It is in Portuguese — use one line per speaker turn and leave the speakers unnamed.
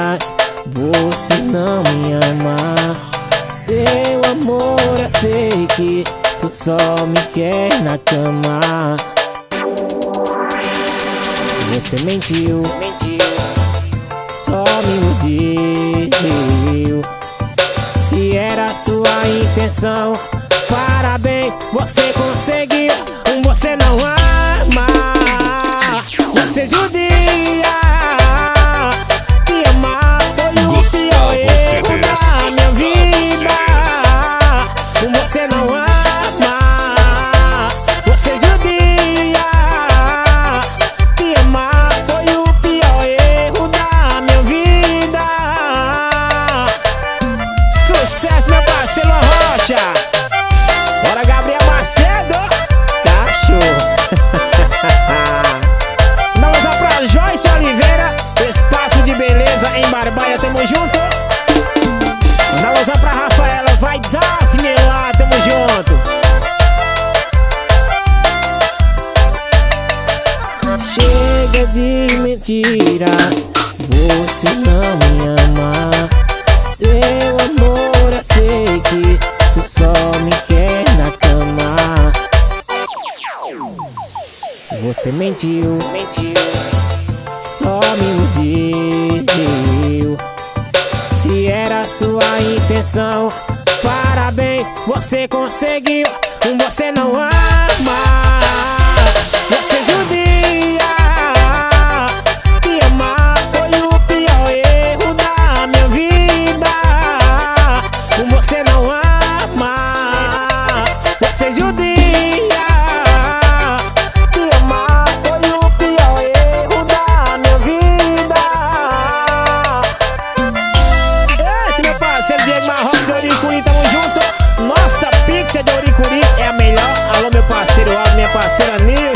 mentiras, você não me ama. Seu amor é fake, tu só me quer na cama. Você mentiu, só me iludiu. Se era sua intenção, parabéns, você conseguiu. Você não ama, você judia. Me amar foi o pior erro da minha vida. Você não ama, você judia. Me amar foi o pior erro da minha vida. Sucesso, meu parceiro Rocha. Bora, Gabriel Macedo. Cachorro. Vamos lá pra Joyce Oliveira, Espaço de Beleza em Barbaia, tamo junto. Vamos lá pra Rafaela, vai Daphne lá, tamo junto. Chega de mentiras, você não me ama. Seu amor é fake, tu só me quer na cama. Você mentiu, só me iludiu. Se era sua intenção, parabéns, você conseguiu. Você não ama, você judia. Me amar foi o pior erro da minha vida. Você não ama, você judia. Me amar foi o pior erro da minha vida. Eita, meu parceiro Diego Marrocos de Oricuri, tamo junto. Nossa pizza de Oricuri é a melhor. Alô, meu parceiro Aldo, minha parceira Nil.